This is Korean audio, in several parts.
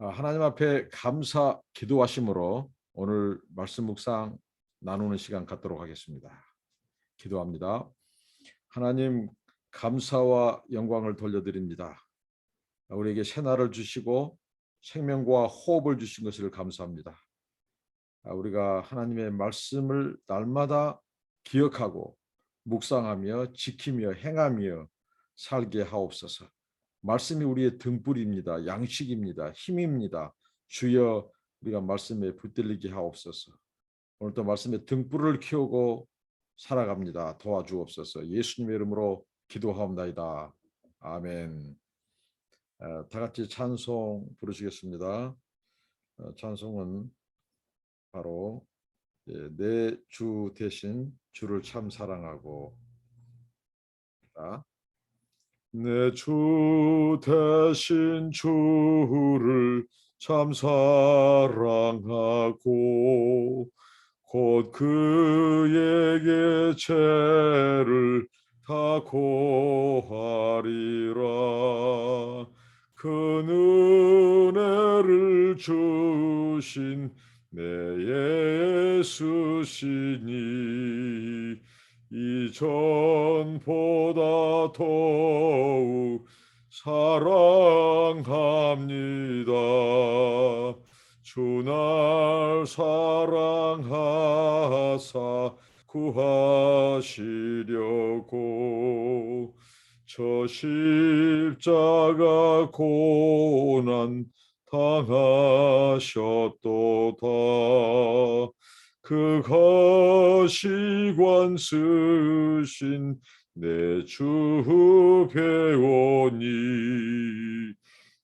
하나님 앞에 감사 기도하심으로 오늘 말씀 묵상 나누는 시간 갖도록 하겠습니다. 기도합니다. 하나님, 감사와 영광을 돌려드립니다. 우리에게 새날을 주시고 생명과 호흡을 주신 것을 감사합니다. 우리가 하나님의 말씀을 날마다 기억하고 묵상하며 지키며 행하며 살게 하옵소서. 말씀이 우리의 등불입니다. 양식입니다. 힘입니다. 주여, 우리가 말씀에 붙들리게 하옵소서. 오늘도 말씀에 등불을 켜고 살아갑니다. 도와주옵소서. 예수님의 이름으로 기도하옵나이다. 아멘. 다 같이 찬송 부르시겠습니다. 찬송은 바로 내 주 대신 주를 참 사랑하고, 내 주 대신 주를 참 사랑하고 곧 그에게 죄를 다 고하리라. 그 은혜를 주신 내 예수시니 이전보다 더욱 사랑합니다. 주 날 사랑하사 구하시려고 저 십자가 고난 당하셨도다. 그 거시관 쓰신 내 주 배우니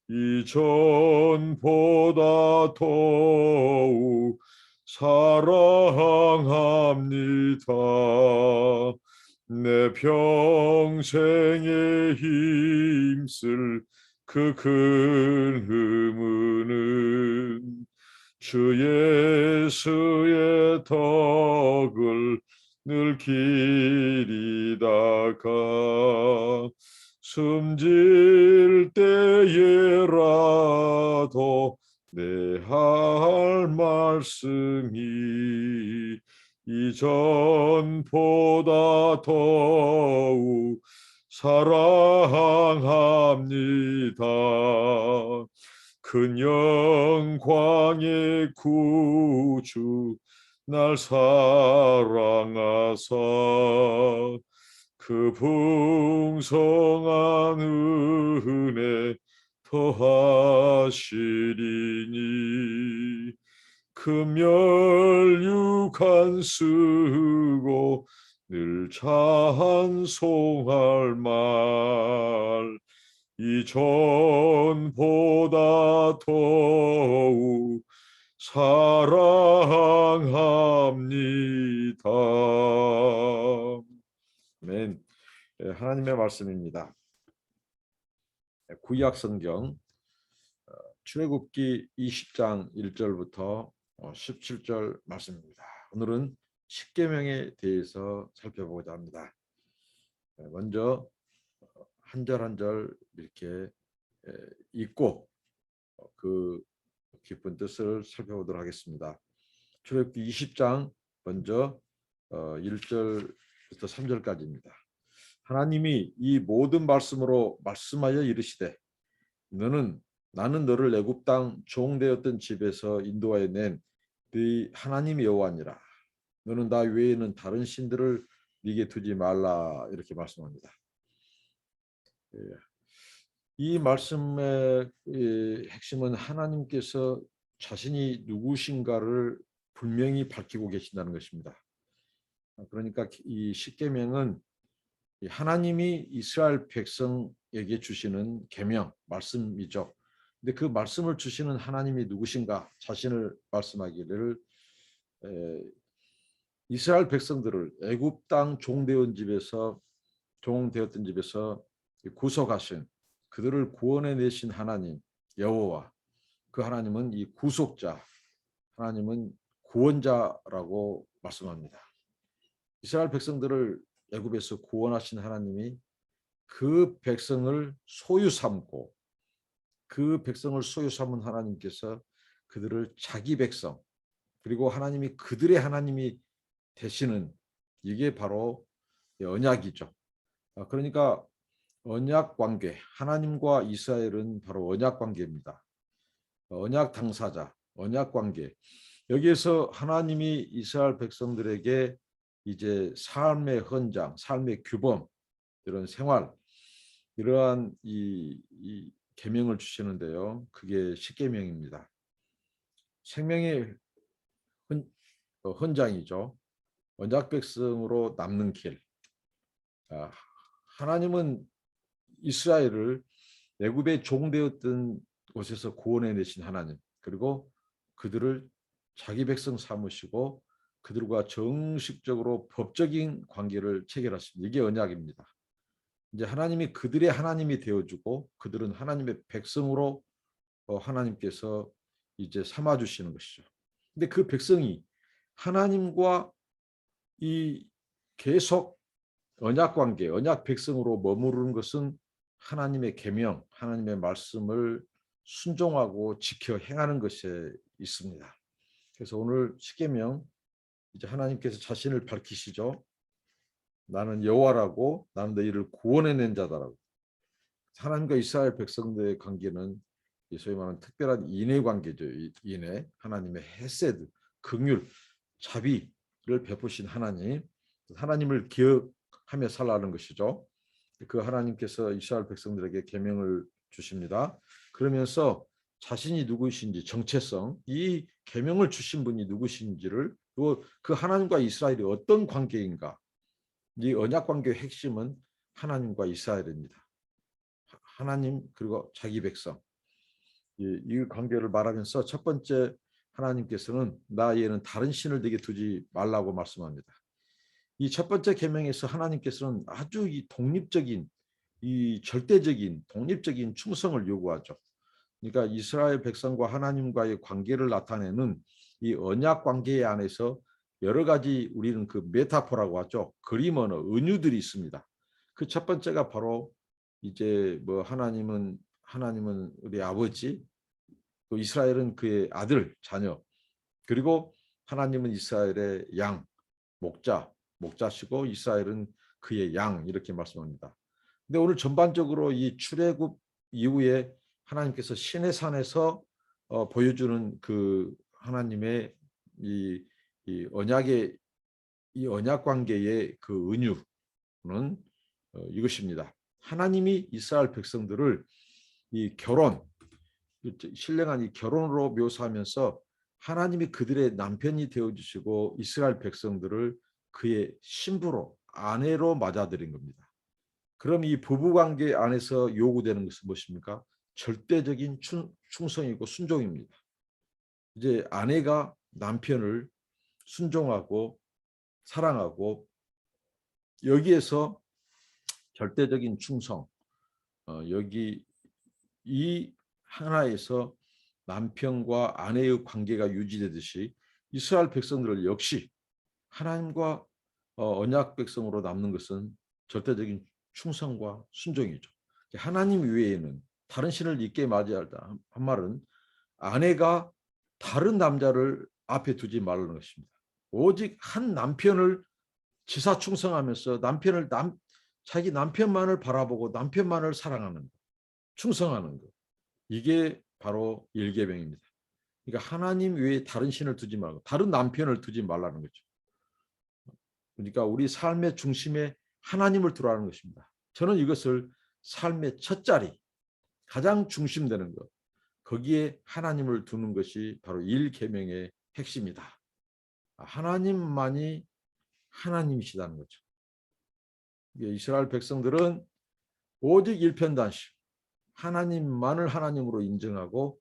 이전보다 더욱 사랑합니다. 내 평생에 힘쓸 그 큰 의무는 주 예수의 덕을 늘 기리다가 숨질 때에라도 내 할 말씀이 이전보다 더욱 사랑합니다. 큰 영광의 구주 날 사랑하사 그 풍성한 은혜 더하시리니 그 멸육한 쓰고 늘 찬송할 말 이전보다 더욱 사랑합니다. 아멘. 하나님의 말씀입니다. 구약 성경 출애굽기 20장 1절부터 17절 말씀입니다. 오늘은 십계명에 대해서 살펴보고자 합니다. 먼저 한 절 한 절 이렇게 읽고 그 깊은 뜻을 살펴보도록 하겠습니다. 출애굽기 20장 먼저 1절부터 3절까지입니다. 하나님이 이 모든 말씀으로 말씀하여 이르시되 나는 너를 애굽 땅 종되었던 집에서 인도하여 낸 네 하나님 여호와니라. 너는 나 외에는 다른 신들을 네게 두지 말라. 이렇게 말씀합니다. 이 말씀의 핵심은 하나님께서 자신이 누구신가를 분명히 밝히고 계신다는 것입니다. 그러니까 이 십계명은 하나님이 이스라엘 백성에게 주시는 계명, 말씀이죠. 근데 그 말씀을 주시는 하나님이 누구신가 자신을 말씀하기를 이스라엘 백성들을 애굽 땅 종되었던 집에서 구속하신 그들을 구원해내신 하나님 여호와, 그 하나님은 이 구속자, 하나님은 구원자라고 말씀합니다. 이스라엘 백성들을 애굽에서 구원하신 하나님이 그 백성을 소유 삼고 그 백성을 소유 삼은 하나님께서 그들을 자기 백성, 그리고 하나님이 그들의 하나님이 되시는, 이게 바로 언약이죠. 그러니까 언약 관계, 하나님과 이스라엘은 바로 언약 관계입니다. 언약 당사자, 언약 관계. 여기에서 하나님이 이스라엘 백성들에게 이제 삶의 헌장, 삶의 규범, 이런 생활, 이러한 이 계명을 주시는데요. 그게 십계명입니다. 생명의 헌장이죠. 언약 백성으로 남는 길. 하나님은 이스라엘을 애굽의 종되었던 곳에서 구원해 내신 하나님, 그리고 그들을 자기 백성 삼으시고 그들과 정식적으로 법적인 관계를 체결하십니다. 이게 언약입니다. 이제 하나님이 그들의 하나님이 되어주고 그들은 하나님의 백성으로 하나님께서 이제 삼아주시는 것이죠. 근데 그 백성이 하나님과 이 계속 언약 관계, 언약 백성으로 머무르는 것은 하나님의 계명, 하나님의 말씀을 순종하고 지켜 행하는 것에 있습니다. 그래서 오늘 십계명, 이제 하나님께서 자신을 밝히시죠. 나는 여호와라고, 나는 너희를 구원해낸 자다라고. 하나님과 이스라엘 백성들의 관계는 소위 말하는 특별한 인애 관계죠. 인애, 하나님의 헤세드, 긍휼, 자비를 베푸신 하나님, 하나님을 기억하며 살라는 것이죠. 그 하나님께서 이스라엘 백성들에게 계명을 주십니다. 그러면서 자신이 누구신지, 정체성, 이 계명을 주신 분이 누구신지를, 또 그 하나님과 이스라엘이 어떤 관계인가, 이 언약 관계의 핵심은 하나님과 이스라엘입니다. 하나님 그리고 자기 백성, 이 관계를 말하면서 첫 번째, 하나님께서는 나에게는 다른 신을 되게 두지 말라고 말씀합니다. 이 첫 번째 계명에서 하나님께서는 아주 이 독립적인, 이 절대적인 독립적인 충성을 요구하죠. 그러니까 이스라엘 백성과 하나님과의 관계를 나타내는 이 언약 관계 안에서 여러 가지, 우리는 그 메타포라고 하죠. 그림 언어, 은유들이 있습니다. 그 첫 번째가 바로 이제 뭐 하나님은 우리 아버지, 또 이스라엘은 그의 아들, 자녀, 그리고 하나님은 이스라엘의 양, 목자시고 이스라엘은 그의 양, 이렇게 말씀합니다. 근데 오늘 전반적으로 이 출애굽 이후에 하나님께서 시내산에서 보여주는 그 하나님의 이 언약의, 이 언약 관계의 그 은유는 이것입니다. 하나님이 이스라엘 백성들을 이 결혼, 신령한 이 결혼으로 묘사하면서 하나님이 그들의 남편이 되어주시고 이스라엘 백성들을 그의 신부로, 아내로 맞아들인 겁니다. 그럼 이 부부관계 안에서 요구되는 것은 무엇입니까? 절대적인 충성이고 순종입니다. 이제 아내가 남편을 순종하고 사랑하고, 여기에서 절대적인 충성, 여기 이 하나에서 남편과 아내의 관계가 유지되듯이 이스라엘 백성들 역시 하나님과 언약 백성으로 남는 것은 절대적인 충성과 순종이죠. 하나님 외에는 다른 신을 잊게 맞이하다 한 말은 아내가 다른 남자를 앞에 두지 말라는 것입니다. 오직 한 남편을 지사충성하면서 자기 남편만을 바라보고 남편만을 사랑하는 것, 충성하는 것, 이게 바로 일계명입니다. 그러니까 하나님 외에 다른 신을 두지 말고 다른 남편을 두지 말라는 거죠. 그러니까 우리 삶의 중심에 하나님을 두라는 것입니다. 저는 이것을 삶의 첫 자리, 가장 중심되는 것, 거기에 하나님을 두는 것이 바로 일계명의 핵심이다. 하나님만이 하나님이시다는 거죠. 이스라엘 백성들은 오직 일편단심, 하나님만을 하나님으로 인정하고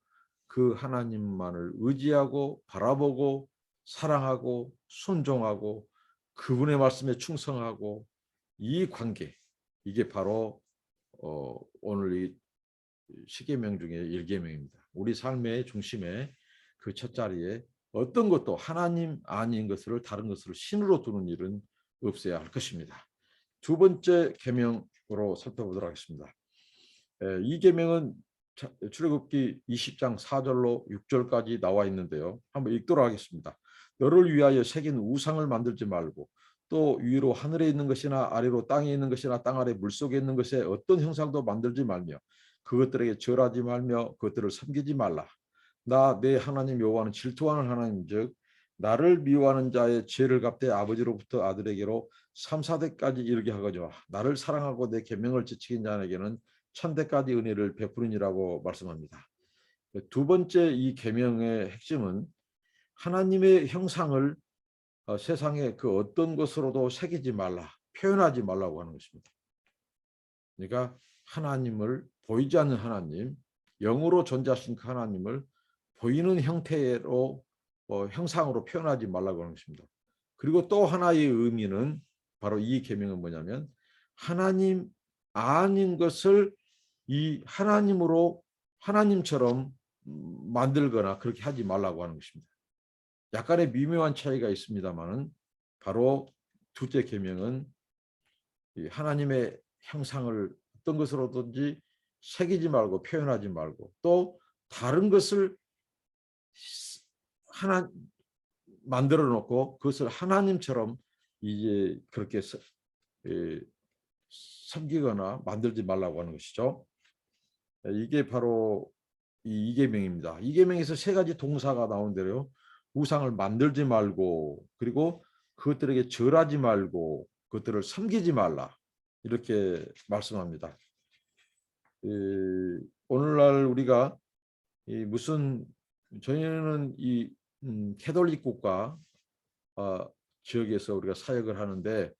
그 하나님만을 의지하고 바라보고 사랑하고 순종하고 그분의 말씀에 충성하고, 이 관계, 이게 바로 오늘 이 십계명 중에 일계명입니다. 우리 삶의 중심에 그 첫 자리에 어떤 것도 하나님 아닌 것을 다른 것을 신으로 두는 일은 없어야 할 것입니다. 두 번째 계명으로 살펴보도록 하겠습니다. 이 계명은 출애굽기 20장 4절로 6절까지 나와 있는데요. 한번 읽도록 하겠습니다. 너를 위하여 새긴 우상을 만들지 말고 또 위로 하늘에 있는 것이나 아래로 땅에 있는 것이나 땅 아래 물속에 있는 것에 어떤 형상도 만들지 말며 그것들에게 절하지 말며 그것들을 섬기지 말라. 나 내 하나님 여호와는 질투하는 하나님즉 나를 미워하는 자의 죄를 갚되 아버지로부터 아들에게로 3, 4대까지 이르게 하거니와 나를 사랑하고 내 계명을 지키는 자에게는 천대까지 은혜를 베푸리니라고 말씀합니다. 두 번째 이 계명의 핵심은 하나님의 형상을 세상에 그 어떤 것으로도 새기지 말라, 표현하지 말라고 하는 것입니다. 그러니까 하나님을 보이지 않는 하나님, 영으로 존재하신 그 하나님을 보이는 형태로 형상으로 표현하지 말라고 하는 것입니다. 그리고 또 하나의 의미는 바로 이 계명은 뭐냐면 하나님 아닌 것을 이 하나님으로 하나님처럼 만들거나 그렇게 하지 말라고 하는 것입니다. 약간의 미묘한 차이가 있습니다만은 바로 둘째 계명은 하나님의 형상을 어떤 것으로든지 새기지 말고 표현하지 말고 또 다른 것을 하나 만들어 놓고 그것을 하나님처럼 이제 그렇게 섬기거나 만들지 말라고 하는 것이죠. 이게 바로 이 계명입니다. 이 계명에서 세 가지 동사가 나오는데요. 우상을 만들지 말고 그리고 그것들에게 절하지 말고 그것들을 섬기지 말라 이렇게 말씀합니다. 오늘날 우리가 무슨 저희는 이 캐톨릭 국가 지역에서 우리가 사역을 하는데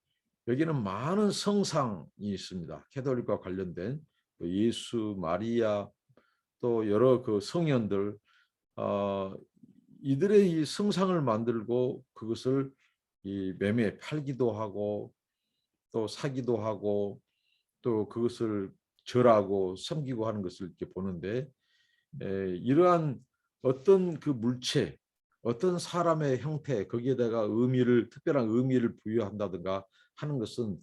여기는 많은 성상이 있습니다. 캐톨릭과 관련된 예수, 마리아 또 여러 그 성현들 이들의 이 성상을 만들고 그것을 이 매매에 팔기도 하고 또 사기도 하고 또 그것을 절하고 섬기고 하는 것을 이렇게 보는데 이러한 어떤 그 물체 어떤 사람의 형태 거기에다가 의미를 특별한 의미를 부여한다든가 하는 것은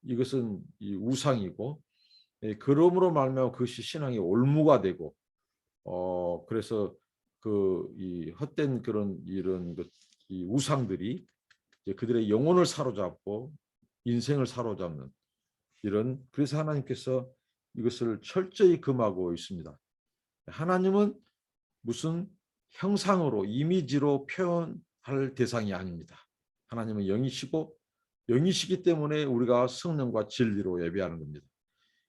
이것은 이 우상이고 그러므로 말미암아 그것이 신앙의 올무가 되고 그래서 그 이 헛된 그런 이런 것, 이 우상들이 이제 그들의 영혼을 사로잡고 인생을 사로잡는 이런 그래서 하나님께서 이것을 철저히 금하고 있습니다. 하나님은 무슨 형상으로 이미지로 표현할 대상이 아닙니다. 하나님은 영이시고 영이시기 때문에 우리가 성령과 진리로 예배하는 겁니다.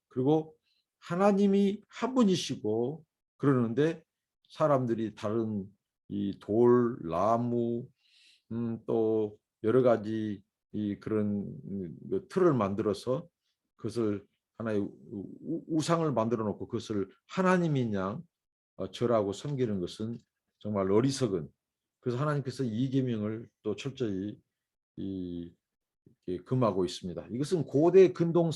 그리고 하나님이 한 분이시고 그러는데 사람들이 다른 이 돌, 나무, 또 여러 가지 이 그런 틀을 만들어서 그것을 하나의 우상을 만들어 놓고 그것을 하나님인 양 절하고 섬기는 것은 정말 어리석은 그래서 하나님께서 이 계명을 또 철저히 금하고 있습니다. 이것은 고대 근동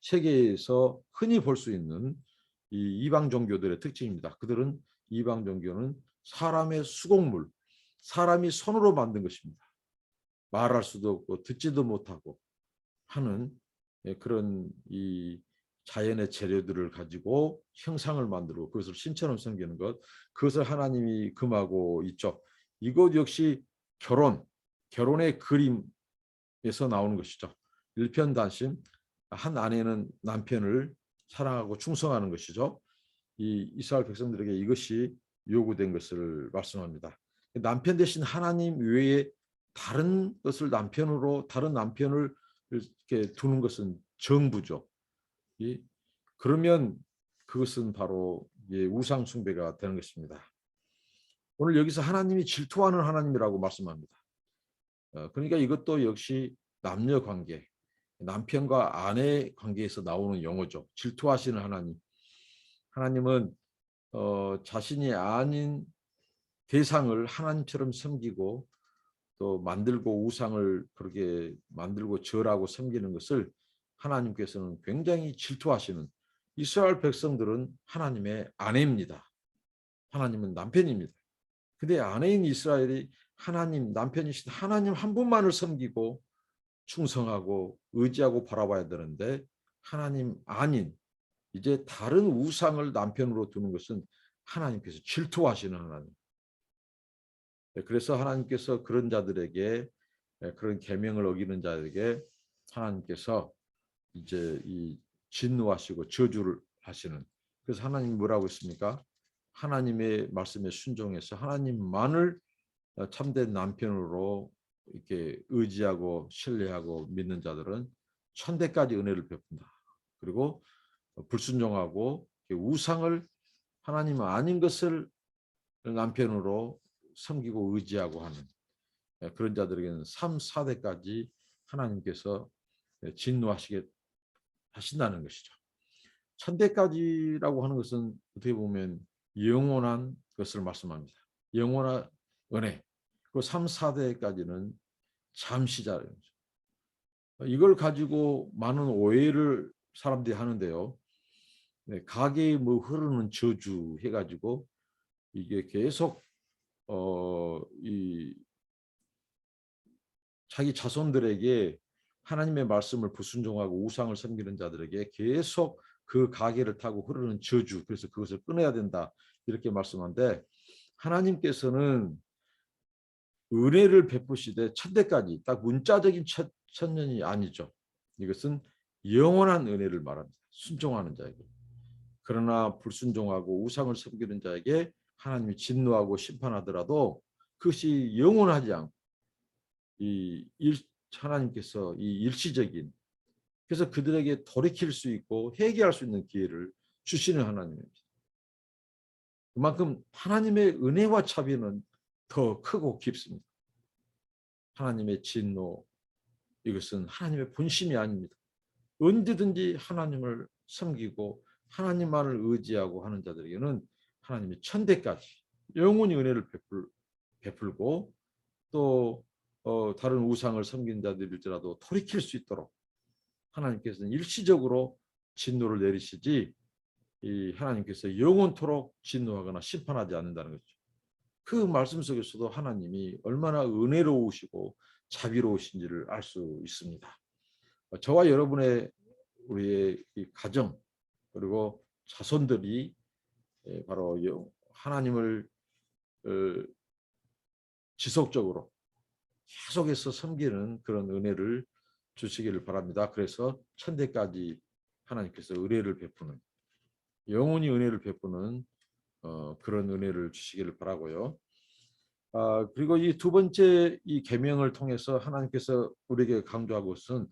세계에서 흔히 볼 수 있는 이 이방 종교들의 특징입니다. 그들은 이방 종교는 사람의 수공물, 사람이 손으로 만든 것입니다. 말할 수도 없고 듣지도 못하고 하는 그런 이 자연의 재료들을 가지고 형상을 만들고 그것을 신처럼 섬기는 것, 그것을 하나님이 금하고 있죠. 이것 역시 결혼의 그림에서 나오는 것이죠. 일편단심, 한 아내는 남편을 사랑하고 충성하는 것이죠. 이 이스라엘 백성들에게 이것이 요구된 것을 말씀합니다. 남편 대신 하나님 외에 다른 것을 남편으로 다른 남편을 이렇게 두는 것은 정부죠. 그러면 그것은 바로 우상 숭배가 되는 것입니다. 오늘 여기서 하나님이 질투하는 하나님이라고 말씀합니다. 그러니까 이것도 역시 남녀 관계, 남편과 아내 관계에서 나오는 용어죠. 질투하시는 하나님. 하나님은 자신이 아닌 대상을 하나님처럼 섬기고 또 만들고 우상을 그렇게 만들고 절하고 섬기는 것을 하나님께서는 굉장히 질투하시는 이스라엘 백성들은 하나님의 아내입니다. 하나님은 남편입니다. 근데 아내인 이스라엘이 하나님 남편이신 하나님 한 분만을 섬기고 충성하고 의지하고 바라봐야 되는데 하나님 아닌 이제 다른 우상을 남편으로 두는 것은 하나님께서 질투하시는 하나님. 그래서 하나님께서 그런 자들에게, 그런 계명을 어기는 자에게 하나님께서 이제 이 진노하시고 저주를 하시는. 그래서 하나님이 뭐라고 했습니까? 하나님의 말씀에 순종해서 하나님만을 참된 남편으로 이렇게 의지하고 신뢰하고 믿는 자들은 천대까지 은혜를 베푼다. 그리고 불순종하고 우상을, 하나님 아닌 것을 남편으로 섬기고 의지하고 하는 그런 자들에게는 3, 4대까지 하나님께서 진노하시게 하신다는 것이죠. 천대까지라고 하는 것은 어떻게 보면 영원한 것을 말씀합니다. 영원한 은혜. 그리고 3, 4대까지는 잠시자는 거죠. 이걸 가지고 많은 오해를 사람들이 하는데요. 가게에 뭐 흐르는 저주 해가지고 이게 계속 이 자기 자손들에게 하나님의 말씀을 불순종하고 우상을 섬기는 자들에게 계속 그 가게를 타고 흐르는 저주, 그래서 그것을 끊어야 된다 이렇게 말씀하는데, 하나님께서는 은혜를 베푸시되 천대까지, 딱 문자적인 천년이 아니죠. 이것은 영원한 은혜를 말합니다. 순종하는 자에게. 그러나 불순종하고 우상을 섬기는 자에게 하나님이 진노하고 심판하더라도 그것이 영원하지 않고 하나님께서 이 일시적인, 그래서 그들에게 돌이킬 수 있고 회개할 수 있는 기회를 주시는 하나님입니다. 그만큼 하나님의 은혜와 자비는 더 크고 깊습니다. 하나님의 진노, 이것은 하나님의 본심이 아닙니다. 언제든지 하나님을 섬기고 하나님만을 의지하고 하는 자들에게는 하나님이 천대까지 영원히 은혜를 베풀고 또 다른 우상을 섬긴 자들일지라도 돌이킬 수 있도록 하나님께서는 일시적으로 진노를 내리시지, 이 하나님께서 영원토록 진노하거나 심판하지 않는다는 거죠. 그 말씀 속에서도 하나님이 얼마나 은혜로우시고 자비로우신지를 알 수 있습니다. 저와 여러분의 우리의 이 가정 그리고 자손들이 바로 하나님을 지속적으로 계속해서 섬기는 그런 은혜를 주시기를 바랍니다. 그래서 천대까지 하나님께서 은혜를 베푸는, 영원히 은혜를 베푸는 그런 은혜를 주시기를 바라고요. 그리고 이 두 번째 이 계명을 통해서 하나님께서 우리에게 강조하고 있은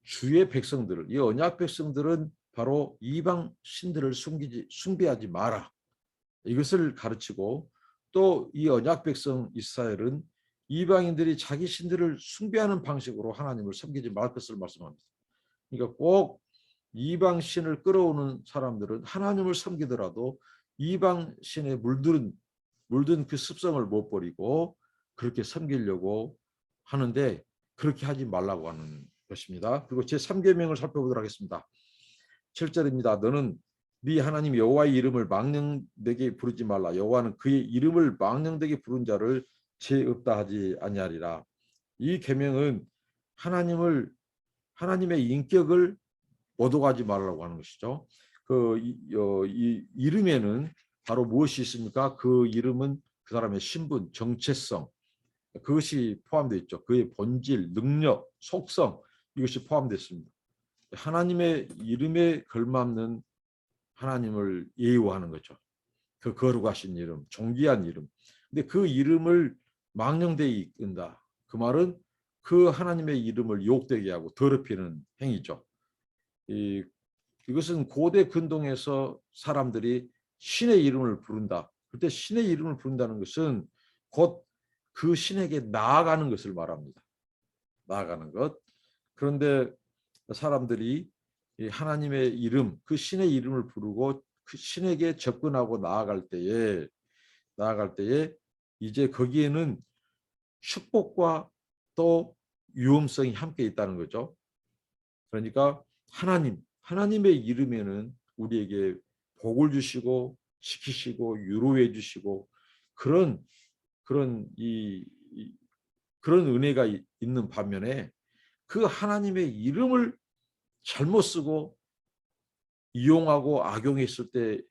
주의 백성들을, 이 언약 백성들은 바로 이방 신들을 숭배하지 마라, 이것을 가르치고, 또 이 언약 백성 이스라엘은 이방인들이 자기 신들을 숭배하는 방식으로 하나님을 섬기지 말 것을 말씀합니다. 그러니까 꼭 이방 신을 끌어오는 사람들은 하나님을 섬기더라도 이방 신에 물든 그 습성을 못 버리고 그렇게 섬기려고 하는데, 그렇게 하지 말라고 하는 것입니다. 그리고 제3계명을 살펴보도록 하겠습니다. 7절입니다. 너는 네 하나님 여호와의 이름을 망령되게 부르지 말라. 여호와는 그의 이름을 망령되게 부른 자를 죄 없다 하지 아니하리라. 이 계명은 하나님의 인격을 모독하지 말라고 하는 것이죠. 이 이름에는 바로 무엇이 있습니까? 그 이름은 그 사람의 신분, 정체성, 그것이 포함되어 있죠. 그의 본질, 능력, 속성, 이것이 포함되어 있습니다. 하나님의 이름에 걸맞는 하나님을 예우하는 거죠. 그 거룩하신 이름, 존귀한 이름. 근데 그 이름을 망령되이 이끈다. 그 말은 그 하나님의 이름을 욕되게 하고 더럽히는 행위죠. 이것은 고대 근동에서 사람들이 신의 이름을 부른다. 그때 신의 이름을 부른다는 것은 곧 그 신에게 나아가는 것을 말합니다. 나아가는 것. 그런데 사람들이 하나님의 이름, 그 신의 이름을 부르고 그 신에게 접근하고 나아갈 때에 이제 거기에는 축복과 또 위험성이 함께 있다는 거죠. 그러니까 하나님의 이름에는 우리에게 복을 주시고 지키시고 위로해 주시고 그런 그런 은혜가 있는 반면에 그 하나님의 이름을 잘못 쓰고 이용하고 악용했을 때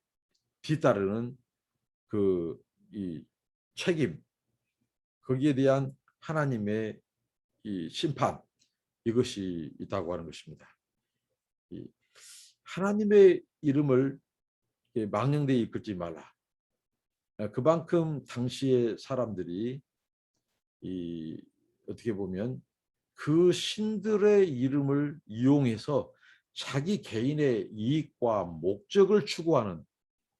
뒤따르는 그 이 책임, 거기에 대한 하나님의 이 심판, 이것이 있다고 하는 것입니다. 이 하나님의 이름을 망령되이 이끌지 말라. 그만큼 당시의 사람들이 이 어떻게 보면 그 신들의 이름을 이용해서 자기 개인의 이익과 목적을 추구하는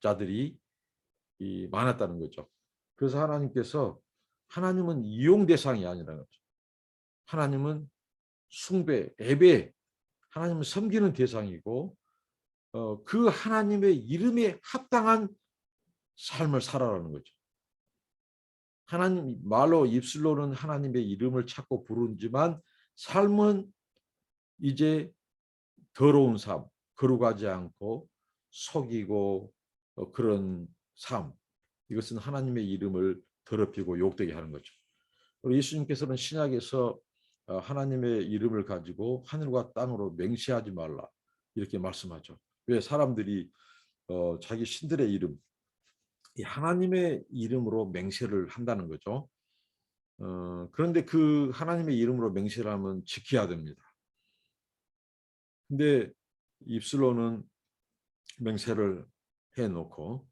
자들이 많았다는 거죠. 그래서 하나님께서, 하나님은 이용 대상이 아니라는 거죠. 하나님은 숭배, 예배, 하나님은 섬기는 대상이고 그 하나님의 이름에 합당한 삶을 살아라는 거죠. 하나님 말로 입술로는 하나님의 이름을 찾고 부르지만 삶은 이제 더러운 삶, 거룩하지 않고 속이고 그런 삶, 이것은 하나님의 이름을 더럽히고 욕되게 하는 거죠. 예수님께서는 신약에서 하나님의 이름을 가지고 하늘과 땅으로 맹세하지 말라 이렇게 말씀하죠. 왜? 사람들이 자기 신들의 이름, 이 하나님의 이름으로 맹세를 한다는 거죠. 그런데 그 하나님의 이름으로 맹세를 하면 지켜야 됩니다. 근데 입술로는 맹세를 해놓고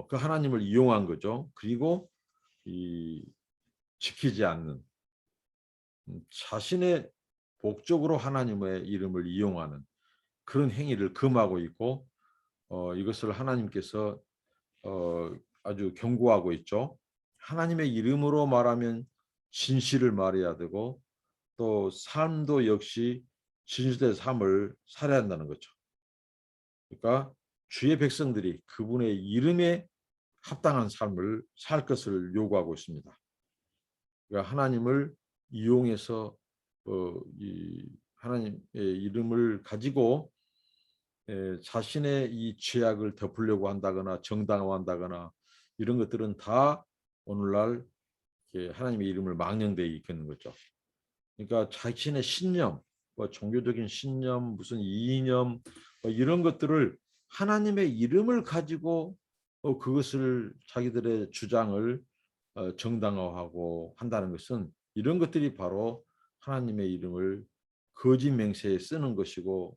그 하나님을 이용한 거죠. 그리고 지키지 않는, 자신의 목적으로 하나님의 이름을 이용하는 그런 행위를 금하고 있고 이것을 하나님께서 아주 경고하고 있죠. 하나님의 이름으로 말하면 진실을 말해야 되고 또 삶도 역시 진실된 삶을 살아야 한다는 거죠. 그러니까 주의 백성들이 그분의 이름에 합당한 삶을 살 것을 요구하고 있습니다. 그러니까 하나님을 이용해서 이 하나님의 이름을 가지고 자신의 이 죄악을 덮으려고 한다거나 정당화한다거나 이런 것들은 다 오늘날 하나님의 이름을 망령되이 이끄는 거죠. 그러니까 자신의 신념, 뭐 종교적인 신념, 무슨 이념 이런 것들을 하나님의 이름을 가지고 그것을 자기들의 주장을 정당화하고 한다는 것은 이런 것들이 바로 하나님의 이름을 거짓 맹세에 쓰는 것이고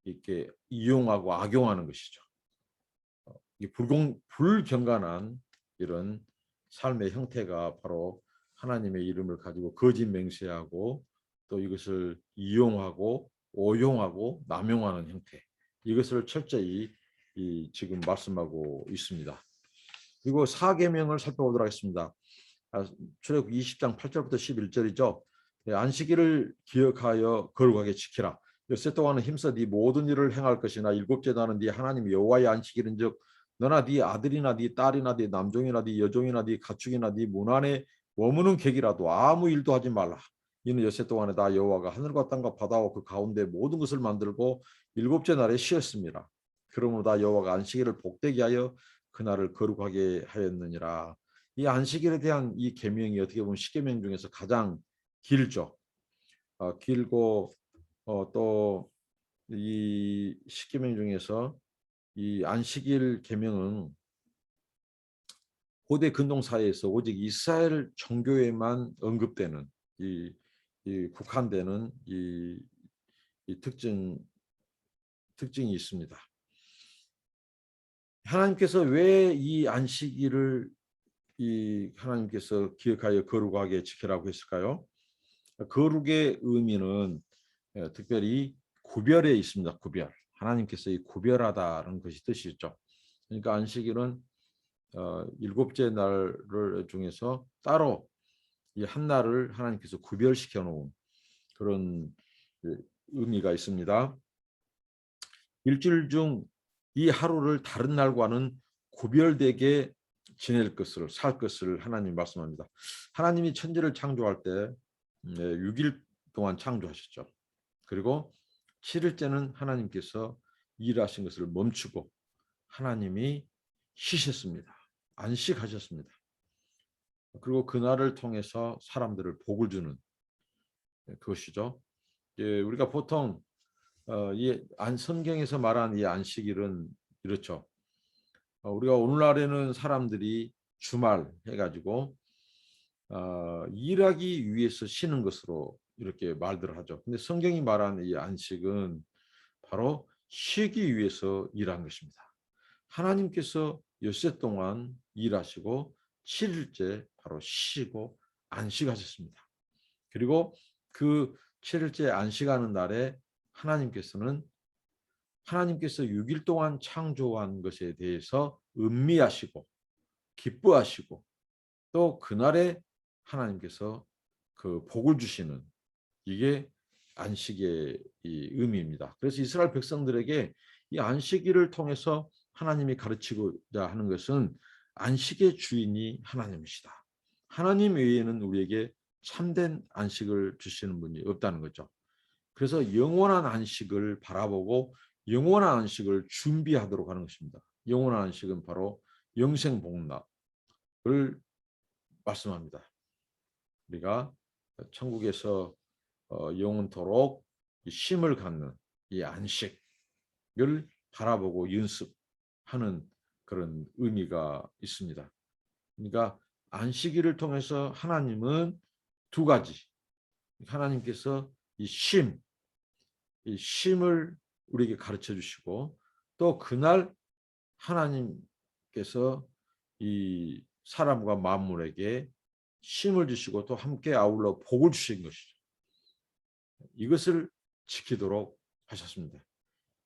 이렇게 이용하고 악용하는 것이죠. 불경건한 이런 삶의 형태가 바로 하나님의 이름을 가지고 거짓 맹세하고 또 이것을 이용하고 오용하고 남용하는 형태, 이것을 철저히 지금 말씀하고 있습니다. 그리고 사계명을 살펴보도록 하겠습니다. 출애굽 20장 8절부터 11절이죠. 안식일을 기억하여 거룩하게 지키라. 엿새 동안은 힘써 네 모든 일을 행할 것이나 일곱째 날은 네 하나님 여호와의 안식일인즉 너나 네 아들이나 네 딸이나 네 남종이나 네 여종이나 네 가축이나 네 문 안에 머무는 객이라도 아무 일도 하지 말라. 이는 엿새 동안에 나 여호와가 하늘과 땅과 바다와 그 가운데 모든 것을 만들고 일곱째 날에 쉬었습니다. 그러므로 나 여호와가 안식일을 복되게 하여 그날을 거룩하게 하였느니라. 이 안식일에 대한 이 계명이 어떻게 보면 십계명 중에서 가장 길죠. 길고 또 이 십계명 중에서 이 안식일 계명은 고대 근동 사회에서 오직 이스라엘 종교에만 언급되는 이 국한되는 이 특징이 있습니다. 하나님께서 왜 이 안식일을 하나님께서 기억하여 거룩하게 지키라고 했을까요? 거룩의 의미는 특별히 구별에 있습니다. 구별. 하나님께서 이 구별하다는 것이 뜻이죠. 그러니까 안식일은 일곱째 날을 중에서 따로 이 한 날을 하나님께서 구별시켜 놓은 그런 의미가 있습니다. 일주일 중 이 하루를 다른 날과는 구별되게 지낼 것을, 살 것을 하나님 말씀합니다. 하나님이 천지를 창조할 때 6일 동안 창조하셨죠. 그리고 7일째는 하나님께서 일하신 것을 멈추고 하나님이 쉬셨습니다. 안식하셨습니다. 그리고 그날을 통해서 사람들을 복을 주는 그것이죠. 우리가 보통 성경에서 말하는 이 안식일은 이렇죠. 우리가 오늘날에는 사람들이 주말 해가지고 일하기 위해서 쉬는 것으로 이렇게 말들을 하죠. 근데 성경이 말하는 이 안식은 바로 쉬기 위해서 일한 것입니다. 하나님께서 엿새 동안 일하시고 7일째 바로 쉬시고 안식하셨습니다. 그리고 그 7일째 안식하는 날에 하나님께서 6일 동안 창조한 것에 대해서 음미하시고 기뻐하시고 또 그날에 하나님께서 그 복을 주시는 이게 안식의 이 의미입니다. 그래서 이스라엘 백성들에게 이 안식일을 통해서 하나님이 가르치고자 하는 것은 안식의 주인이 하나님이시다. 하나님 외에는 우리에게 참된 안식을 주시는 분이 없다는 거죠. 그래서 영원한 안식을 바라보고 영원한 안식을 준비하도록 하는 것입니다. 영원한 안식은 바로 영생복락을 말씀합니다. 우리가 천국에서 영원토록 쉼을 갖는 이 안식을 바라보고 연습하는 그런 의미가 있습니다. 그러니까 안식일을 통해서 하나님은 두 가지, 하나님께서 이 쉼을 우리에게 가르쳐 주시고 또 그날 하나님께서 이 사람과 만물에게 쉼을 주시고 또 함께 아울러 복을 주신 것이죠. 이것을 지키도록 하셨습니다.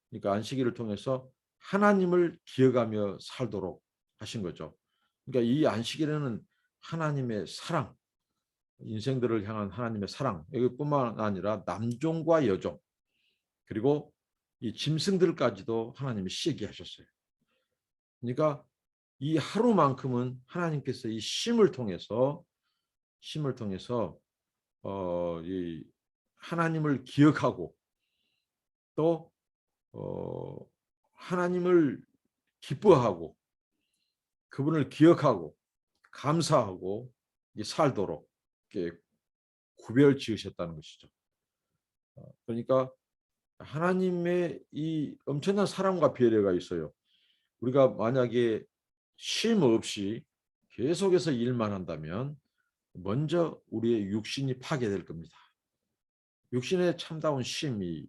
그러니까 안식일을 통해서 하나님을 기억하며 살도록 하신 거죠. 그러니까 이 안식일에는 하나님의 사랑, 인생들을 향한 하나님의 사랑, 여기뿐만 아니라 남종과 여종, 그리고 이 짐승들까지도 하나님이 쉬게 하셨어요. 그러니까 이 하루만큼은 하나님께서 이 쉼을 통해서 이 하나님을 기억하고 또 하나님을 기뻐하고 그분을 기억하고 감사하고 살도록 이렇게 구별 지으셨다는 것이죠. 그러니까 하나님의 이 엄청난 사랑과 배려가 있어요. 우리가 만약에 쉼 없이 계속해서 일만 한다면 먼저 우리의 육신이 파괴될 겁니다. 육신에 참다운 쉼이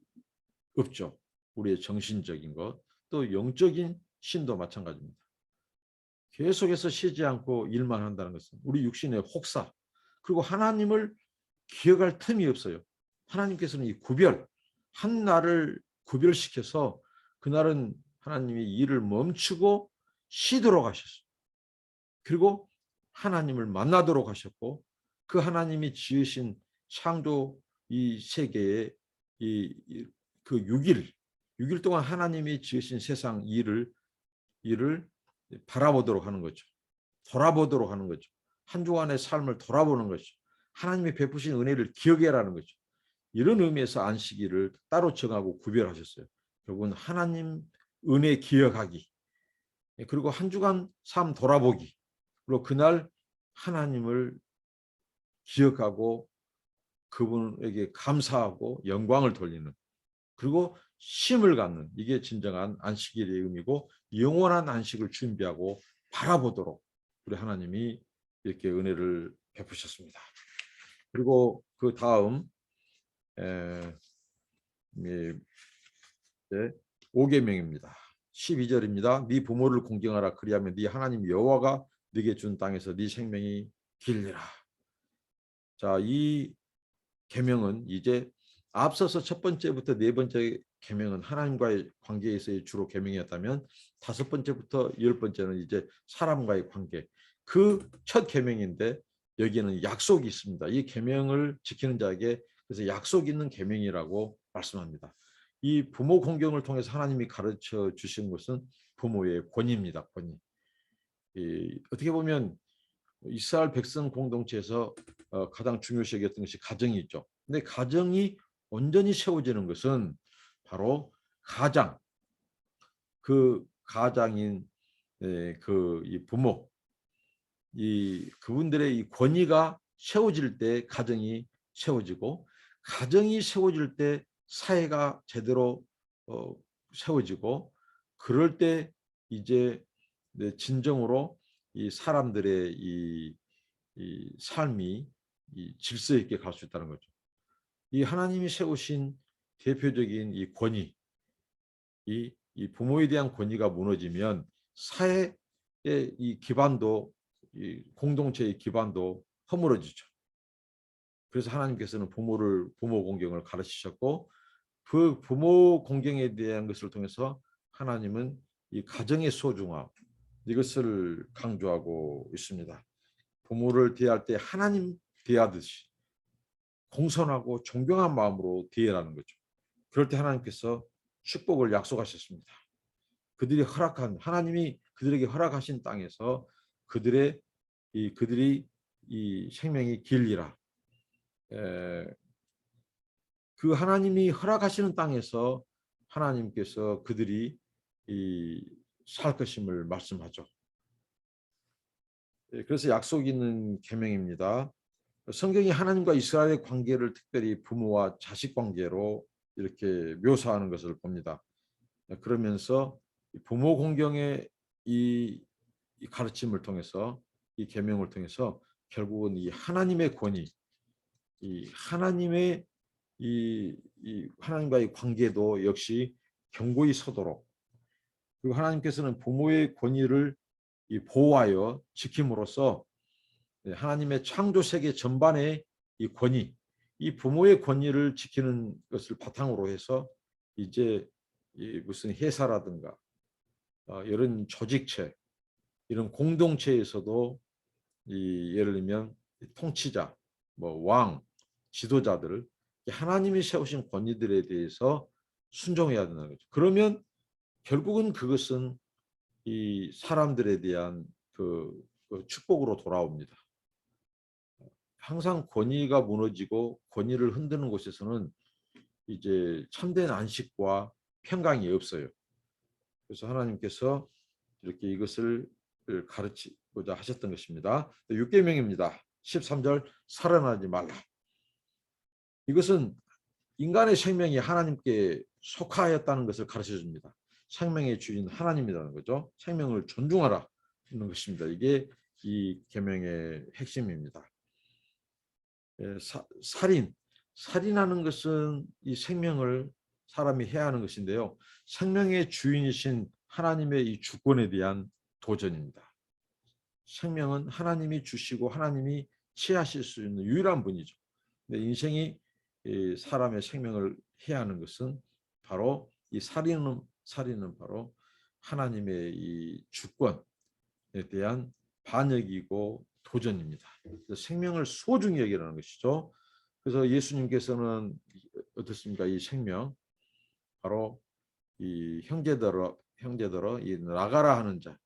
없죠. 우리의 정신적인 것, 또 영적인 쉼도 마찬가지입니다. 계속해서 쉬지 않고 일만 한다는 것은 우리 육신의 혹사, 그리고 하나님을 기억할 틈이 없어요. 하나님께서는 이 한 날을 구별시켜서 그날은 하나님이 일을 멈추고 쉬도록 하셨어요. 그리고 하나님을 만나도록 하셨고 그 하나님이 지으신 창조 이 세계의 그 6일 동안 하나님이 지으신 세상 일을 바라보도록 하는 거죠. 돌아보도록 하는 거죠. 한 주간의 삶을 돌아보는 거죠. 하나님이 베푸신 은혜를 기억해라는 거죠. 이런 의미에서 안식일을 따로 정하고 구별하셨어요. 결국은 하나님 은혜 기억하기, 그리고 한 주간 삶 돌아보기, 그리고 그날 하나님을 기억하고 그분에게 감사하고 영광을 돌리는, 그리고 쉼을 갖는, 이게 진정한 안식일의 의미고 영원한 안식을 준비하고 바라보도록 우리 하나님이 이렇게 은혜를 베푸셨습니다. 그리고 그 다음 5계명입니다. 12절입니다. 네 부모를 공경하라. 그리하면 네 하나님 여호와가 네게 준 땅에서 네 생명이 길리라. 자, 이 계명은 이제 앞서서 첫 번째부터 네 번째 계명은 하나님과의 관계에서의 주로 계명이었다면 다섯 번째부터 열 번째는 이제 사람과의 관계. 그 첫 계명인데 여기에는 약속이 있습니다. 이 계명을 지키는 자에게 그래서 약속 있는 계명이라고 말씀합니다. 이 부모 공경을 통해서 하나님이 가르쳐 주신 것은 부모의 권위입니다. 권위. 어떻게 보면 이스라엘 백성 공동체에서 가장 중요시 여겼던 것이 가정이 있죠. 근데 가정이 온전히 세워지는 것은 바로 그 가장인 이 부모, 그분들의 이 권위가 세워질 때 가정이 세워지고, 가정이 세워질 때 사회가 제대로 세워지고 그럴 때 이제 진정으로 이 사람들의 이 삶이 이 질서 있게 갈 수 있다는 거죠. 이 하나님이 세우신 대표적인 이 권위, 이 부모에 대한 권위가 무너지면 사회의 이 기반도, 이 공동체의 기반도 허물어지죠. 그래서 하나님께서는 부모 공경을 가르치셨고 그 부모 공경에 대한 것을 통해서 하나님은 이 가정의 소중함 이것을 강조하고 있습니다. 부모를 대할 때 하나님 대하듯이 공손하고 존경한 마음으로 대하라는 거죠. 그럴 때 하나님께서 축복을 약속하셨습니다. 그들이 하나님이 그들에게 허락하신 땅에서 그들이 이 생명이 길리라. 그 하나님이 허락하시는 땅에서 하나님께서 그들이 살 것임을 말씀하죠. 그래서 약속 있는 계명입니다. 성경이 하나님과 이스라엘의 관계를 특별히 부모와 자식 관계로 이렇게 묘사하는 것을 봅니다. 그러면서 부모 공경의 이 가르침을 통해서 이 계명을 통해서 결국은 이 하나님의 권위, 이 하나님의 하나님과의 관계도 역시 견고히 서도록 그리고 하나님께서는 부모의 권위를 보호하여 지킴으로써 하나님의 창조 세계 전반의 이 권위, 이 부모의 권위를 지키는 것을 바탕으로 해서 이제 무슨 회사라든가 이런 조직체, 이런 공동체에서도 예를 들면 통치자, 뭐 왕, 지도자들 하나님이 세우신 권위들에 대해서 순종해야 된다는 거죠. 그러면 결국은 그것은 이 사람들에 대한 그 축복으로 돌아옵니다. 항상 권위가 무너지고 권위를 흔드는 곳에서는 이제 참된 안식과 평강이 없어요. 그래서 하나님께서 이렇게 이것을 가르치고자 하셨던 것입니다. 6계명입니다. 13절 살인하지 말라. 이것은 인간의 생명이 하나님께 속하였다는 것을 가르쳐 줍니다. 생명의 주인 하나님이라는 거죠. 생명을 존중하라 는 것입니다. 이게 이 계명의 핵심입니다. 살인하는 것은 이 생명을 사람이 해야 하는 것인데요. 생명의 주인이신 하나님의 이 주권에 대한 도전입니다. 생명은 하나님이 주시고 하나님이 취하실 수 있는 유일한 분이죠. 근데 인생이 사람의 생명을 해야 하는 것은 바로 이 살인은 바로 하나님의 이 주권에 대한 반역이고 도전입니다. 생명을 소중히 여기라는 것이죠. 그래서 예수님께서는 어떻습니까? 이 생명 바로 이 형제들어 이 나가라 하는 자,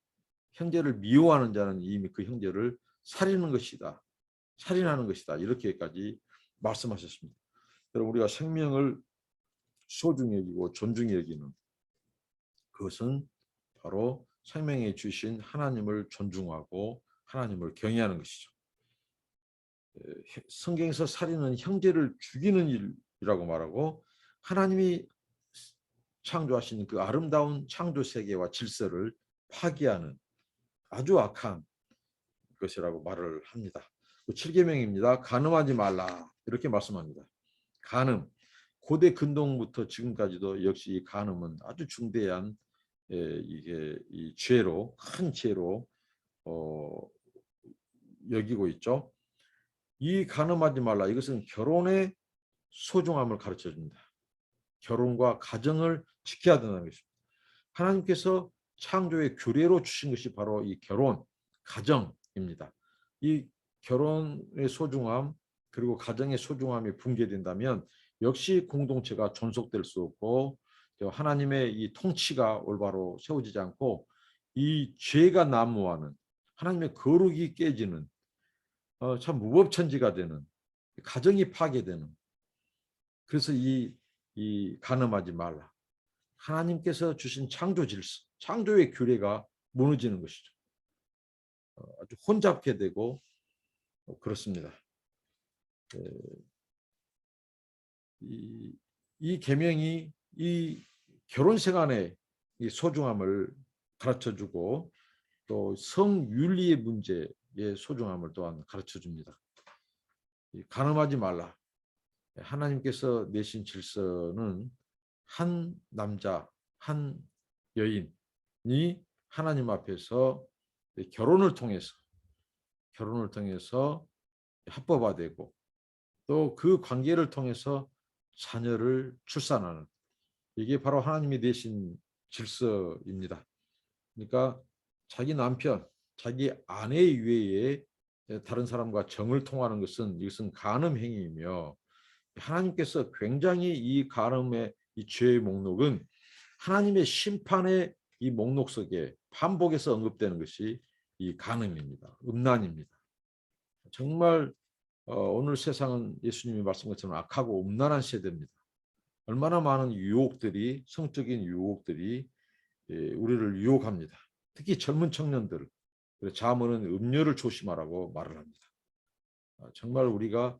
형제를 미워하는 자는 이미 그 형제를 살인하는 것이다. 이렇게까지 말씀하셨습니다. 여러분 우리가 생명을 소중히 여기고 존중히 여기는 그것은 바로 생명에 주신 하나님을 존중하고 하나님을 경외하는 것이죠. 성경에서 살인은 형제를 죽이는 일이라고 말하고 하나님이 창조하신 그 아름다운 창조 세계와 질서를 파괴하는 아주 악한 것이라고 말을 합니다. 7계명입니다. 간음하지 말라 이렇게 말씀합니다. 간음 고대 근동부터 지금까지도 역시 간음은 아주 중대한 이게 이 죄로 큰 죄로 여기고 있죠. 이 간음하지 말라 이것은 결혼의 소중함을 가르쳐 줍니다. 결혼과 가정을 지켜야 된다는 것입니다. 하나님께서 창조의 규례로 주신 것이 바로 이 결혼, 가정입니다. 이 결혼의 소중함 그리고 가정의 소중함이 붕괴된다면 역시 공동체가 존속될 수 없고 하나님의 이 통치가 올바로 세워지지 않고 이 죄가 난무하는 하나님의 거룩이 깨지는 참 무법천지가 되는 가정이 파괴되는 그래서 이 간음하지 말라. 하나님께서 주신 창조 질서, 창조의 규례가 무너지는 것이죠. 아주 혼잡게 되고 그렇습니다. 이 계명이 이 결혼 생활의 이 소중함을 가르쳐주고 또 성윤리의 문제의 소중함을 또한 가르쳐줍니다. 간음하지 말라. 하나님께서 내신 질서는 한 남자, 한 여인이 하나님 앞에서 결혼을 통해서 합법화되고 또 그 관계를 통해서 자녀를 출산하는 이게 바로 하나님이 내신 질서입니다. 그러니까 자기 남편, 자기 아내 이외에 다른 사람과 정을 통하는 것은 이것은 간음 행위이며 하나님께서 굉장히 이 간음의 이 죄의 목록은 하나님의 심판의 이 목록 속에 반복해서 언급되는 것이 이 간음입니다. 음란입니다. 정말 오늘 세상은 예수님이 말씀한 것처럼 악하고 음란한 세대입니다. 얼마나 많은 유혹들이 성적인 유혹들이 우리를 유혹합니다. 특히 젊은 청년들 자문은 음료를 조심하라고 말을 합니다. 정말 우리가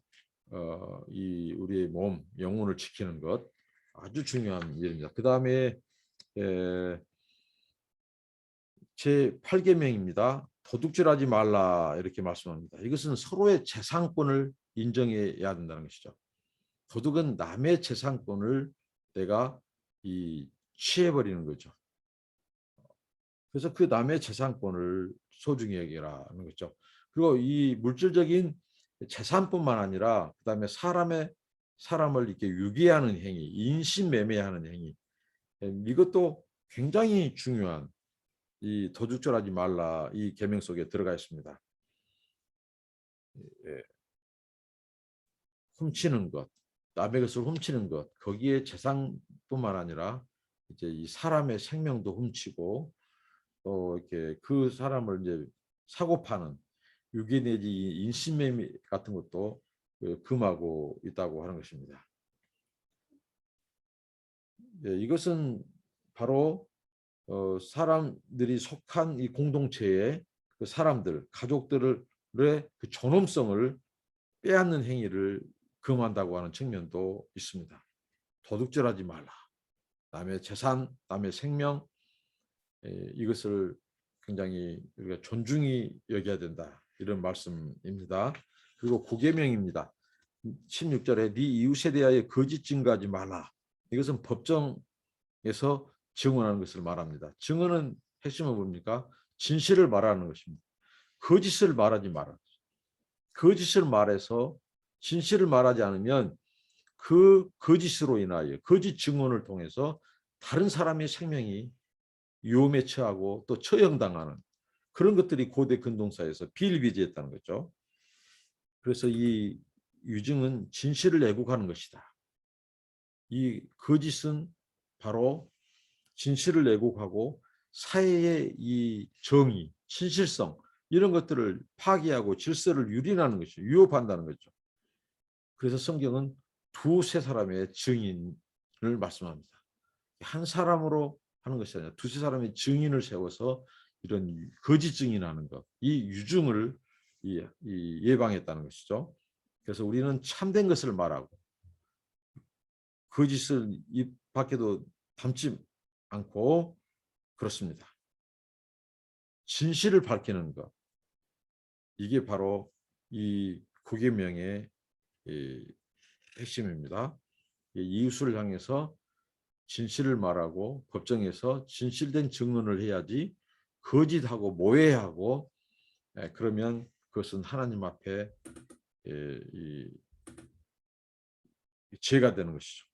이 우리의 몸 영혼을 지키는 것 아주 중요한 일입니다. 그 다음에 제 8계명입니다. 도둑질하지 말라 이렇게 말씀합니다. 이것은 서로의 재산권을 인정해야 된다는 것이죠. 도둑은 남의 재산권을 내가 취해버리는 거죠. 그래서 그 남의 재산권을 소중히 여기라는 거죠. 그리고 이 물질적인 재산뿐만 아니라 그다음에 사람을 이렇게 유기하는 행위, 인신매매하는 행위, 이것도 굉장히 중요한 이 도둑질하지 말라 이 계명 속에 들어가 있습니다. 훔치는 것, 남의 것을 훔치는 것, 거기에 재산뿐만 아니라 이제 이 사람의 생명도 훔치고 또 이렇게 그 사람을 이제 사고 파는 유기 내지 인신매매 같은 것도 금하고 있다고 하는 것입니다. 이것은 바로 사람들이 속한 이 공동체의 그 사람들, 가족들의 그 존엄성을 빼앗는 행위를 금한다고 하는 측면도 있습니다. 도둑질하지 말라. 남의 재산, 남의 생명 이것을 굉장히 우리가 존중히 여겨야 된다. 이런 말씀입니다. 그리고 9계명입니다. 16절에 네 이웃에 대하여 거짓 증거하지 말라. 이것은 법정에서 증언하는 것을 말합니다. 증언은 핵심은 뭡니까? 진실을 말하는 것입니다. 거짓을 말하지 말아. 거짓을 말해서 진실을 말하지 않으면 그 거짓으로 인하여 거짓 증언을 통해서 다른 사람의 생명이 위험에 처하고 또 처형당하는 그런 것들이 고대 근동사에서 비일비재했다는 거죠. 그래서 이 유증은 진실을 애국하는 것이다. 이 거짓은 바로 진실을 애국하고 사회의 이 정의, 진실성 이런 것들을 파괴하고 질서를 유린하는 것이죠. 위협한다는 거죠. 그래서 성경은 두세 사람의 증인을 말씀합니다. 한 사람으로 하는 것이 아니라 두세 사람의 증인을 세워서 이런 거짓 증인하는 것, 이 유증을 예방했다는 것이죠. 그래서 우리는 참된 것을 말하고 거짓을 입 밖에도 담지 않고 그렇습니다. 진실을 밝히는 것, 이게 바로 이 9계명의 핵심입니다. 이웃을 향해서 진실을 말하고 법정에서 진실된 증언을 해야지 거짓하고 모해하고 그러면 그것은 하나님 앞에 죄가 되는 것이죠.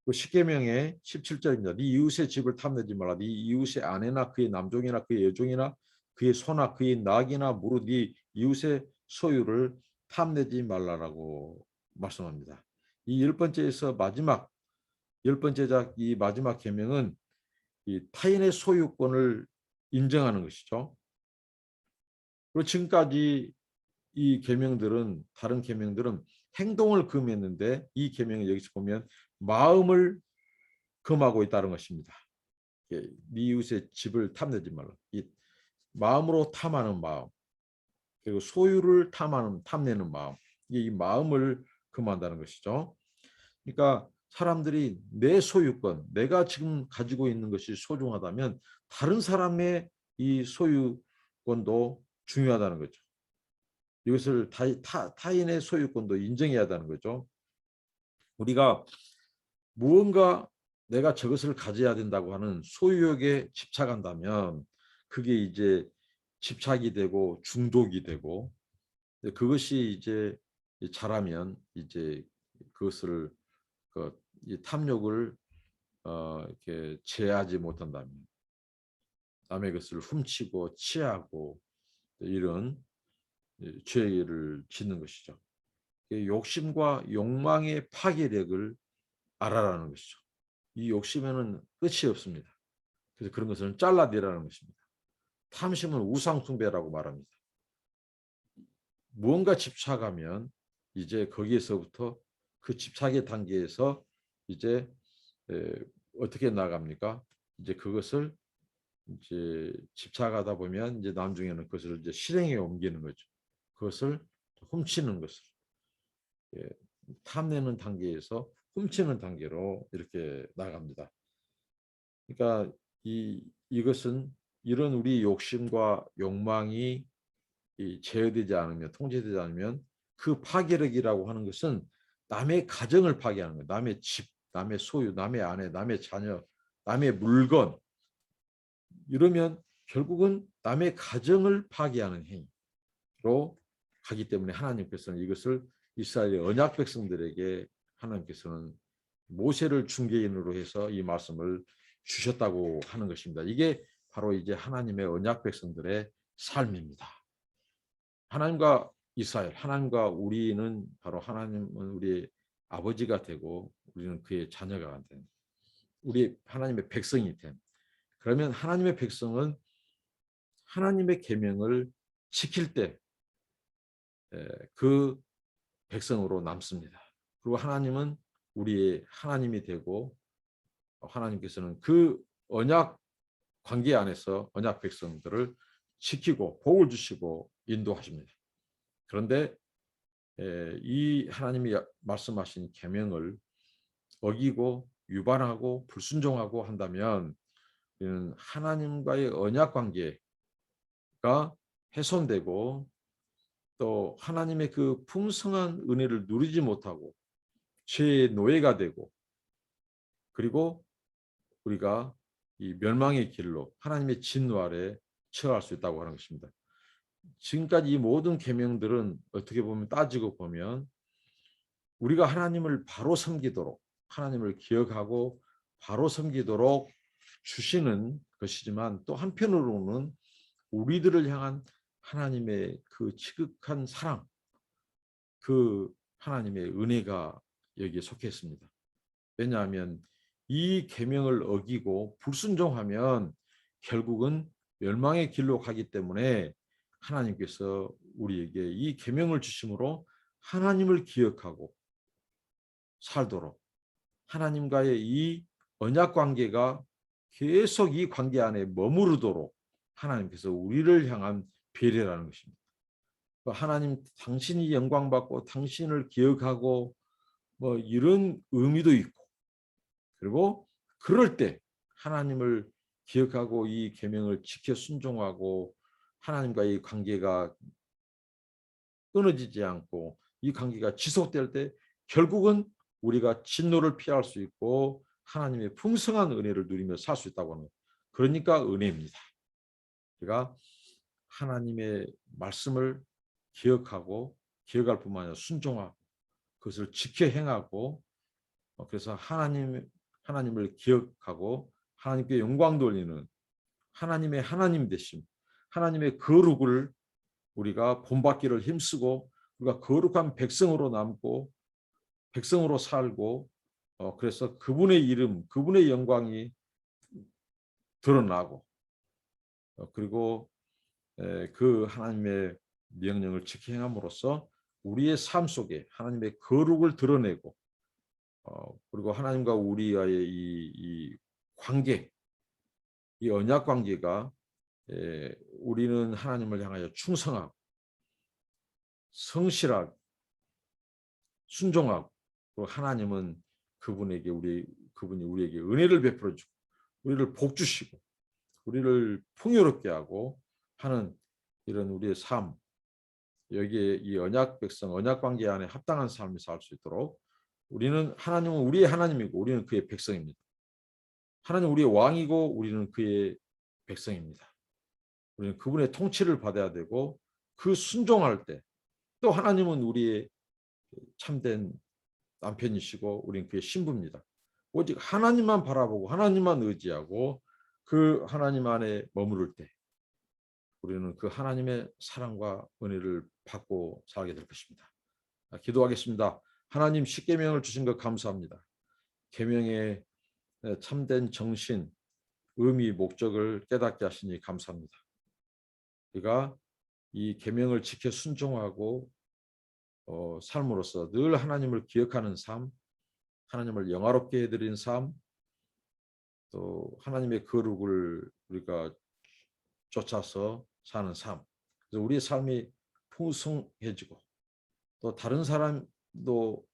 그 10계명의 17절입니다. 네 이웃의 집을 탐내지 말라. 네 이웃의 아내나 그의 남종이나 그의 여종이나 그의 소나 그의 낙이나 무릇 네 이웃의 소유를 탐내지 말라라고 말씀합니다. 이 10번째에서 마지막 10번째 이 마지막 계명은 이 타인의 소유권을 인정하는 것이죠. 그리고 지금까지 이 계명들은 다른 계명들은 행동을 금했는데 이 계명을 여기서 보면 마음을 금하고 있다는 것입니다. 네 이웃의 집을 탐내지 말라. 이 마음으로 탐하는 마음 그리고 소유를 탐내는 마음 이 마음을 금한다는 것이죠. 그러니까 사람들이 내 소유권, 내가 지금 가지고 있는 것이 소중하다면 다른 사람의 이 소유권도 중요하다는 거죠. 이것을 타인의 소유권도 인정해야 한다는 거죠. 우리가 무언가 내가 저것을 가져야 된다고 하는 소유욕에 집착한다면 그게 이제 집착이 되고 중독이 되고, 그것이 이제 자라면 이제 그것을 이 탐욕을 이렇게 제하지 못한다면 남의 것을 훔치고 취하고 이런 죄를 짓는 것이죠. 욕심과 욕망의 파괴력을 알아라는 것이죠. 이 욕심에는 끝이 없습니다. 그래서 그런 것을 잘라내라는 것입니다. 탐심은 우상숭배라고 말합니다. 무언가 집착하면 이제 거기에서부터 그 집착의 단계에서 이제 어떻게 나갑니까? 이제 그것을 이제 집착하다 보면 이제 나중에는 그것을 이제 실행에 옮기는 거죠. 그것을 훔치는 것을, 예, 탐내는 단계에서 훔치는 단계로 이렇게 나갑니다. 그러니까 이것은 이런 우리 욕심과 욕망이 제어되지 않으면, 통제되지 않으면 그 파괴력이라고 하는 것은 남의 가정을 파괴하는 거예요. 남의 집, 남의 소유, 남의 아내, 남의 자녀, 남의 물건, 이러면 결국은 남의 가정을 파괴하는 행위로 가기 때문에 하나님께서는 이것을 이스라엘의 언약 백성들에게 하나님께서는 모세를 중개인으로 해서 이 말씀을 주셨다고 하는 것입니다. 이게 바로 이제 하나님의 언약 백성들의 삶입니다. 하나님과 이스라엘, 하나님과 우리는 바로 하나님은 우리의 아버지가 되고 우리는 그의 자녀가 된, 우리 하나님의 백성이 된, 그러면 하나님의 백성은 하나님의 계명을 지킬 때 그 백성으로 남습니다. 그리고 하나님은 우리의 하나님이 되고 하나님께서는 그 언약 관계 안에서 언약 백성들을 지키고 복을 주시고 인도하십니다. 그런데 이 하나님이 말씀하신 계명을 어기고 위반하고 불순종하고 한다면 하나님과의 언약 관계가 훼손되고 또 하나님의 그 풍성한 은혜를 누리지 못하고 죄의 노예가 되고, 그리고 우리가 이 멸망의 길로 하나님의 진노 아래 처할 수 있다고 하는 것입니다. 지금까지 이 모든 계명들은 어떻게 보면 따지고 보면 우리가 하나님을 바로 섬기도록, 하나님을 기억하고 바로 섬기도록 주시는 것이지만 또 한편으로는 우리들을 향한 하나님의 그 지극한 사랑, 그 하나님의 은혜가 여기에 속해 있습니다. 왜냐하면 이 계명을 어기고 불순종하면 결국은 멸망의 길로 가기 때문에 하나님께서 우리에게 이 계명을 주심으로 하나님을 기억하고 살도록, 하나님과의 이 언약 관계가 계속 이 관계 안에 머무르도록 하나님께서 우리를 향한 배려라는 것입니다. 하나님, 당신이 영광받고 당신을 기억하고 뭐 이런 의미도 있고, 그리고 그럴 때 하나님을 기억하고 이 계명을 지켜 순종하고 하나님과의 관계가 끊어지지 않고 이 관계가 지속될 때 결국은 우리가 진노를 피할 수 있고 하나님의 풍성한 은혜를 누리며 살 수 있다고 하는, 그러니까 은혜입니다. 우리가 하나님의 말씀을 기억하고 기억할 뿐만 아니라 순종하고 그것을 지켜 행하고, 그래서 하나님을 기억하고 하나님께 영광 돌리는 하나님의 하나님 되심, 하나님의 거룩을 우리가 본받기를 힘쓰고 우리가 거룩한 백성으로 남고 백성으로 살고, 그래서 그분의 이름, 그분의 영광이 드러나고, 그리고 그 하나님의 명령을 지켜 행함으로써 우리의 삶 속에 하나님의 거룩을 드러내고, 그리고 하나님과 우리와의 이 관계, 이 언약 관계가 우리는 하나님을 향하여 충성하고 성실하고 순종하고, 그리고 하나님은 그분이 우리에게 은혜를 베풀어 주고 우리를 복 주시고 우리를 풍요롭게 하고 하는 이런 우리의 삶, 여기에 이 언약 백성, 언약 관계 안에 합당한 삶을 살 수 있도록 우리는 하나님은 우리의 하나님이고 우리는 그의 백성입니다. 하나님 우리의 왕이고 우리는 그의 백성입니다. 우리는 그분의 통치를 받아야 되고 그 순종할 때 또 하나님은 우리의 참된 남편이시고 우리는 그의 신부입니다. 오직 하나님만 바라보고 하나님만 의지하고 그 하나님 안에 머무를 때 우리는 그 하나님의 사랑과 은혜를 받고 살게 될 것입니다. 기도하겠습니다. 하나님 십계명을 주신 것 감사합니다. 계명의 참된 정신, 의미, 목적을 깨닫게 하시니 감사합니다. 우리가 이 계명을 지켜 순종하고 삶으로써 늘 하나님을 기억하는 삶, 하나님을 영화롭게 해드린 삶, 또 하나님의 거룩을 우리가 쫓아서 사는 삶. 그래서 우리의 삶이 풍성해지고 또 다른 사람도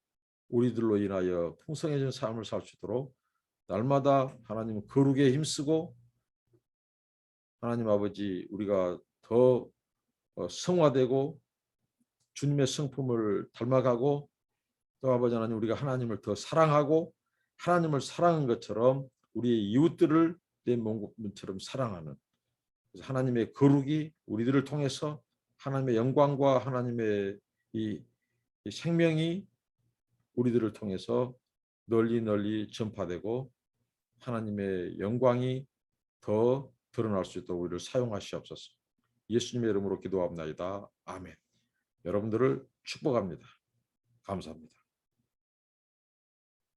우리들로 인하여 풍성해진 삶을 살 수 있도록 날마다 하나님 거룩에 힘쓰고 하나님 아버지 우리가 더 성화되고 주님의 성품을 닮아가고 또 아버지 하나님 우리가 하나님을 더 사랑하고 하나님을 사랑한 것처럼 우리의 이웃들을 내 몸처럼 사랑하는 하나님의 거룩이 우리들을 통해서 하나님의 영광과 하나님의 이 생명이 우리들을 통해서 널리 전파되고 하나님의 영광이 더 드러날 수 있도록 우리를 사용하시옵소서. 예수님의 이름으로 기도합나이다. 아멘. 여러분들을 축복합니다. 감사합니다.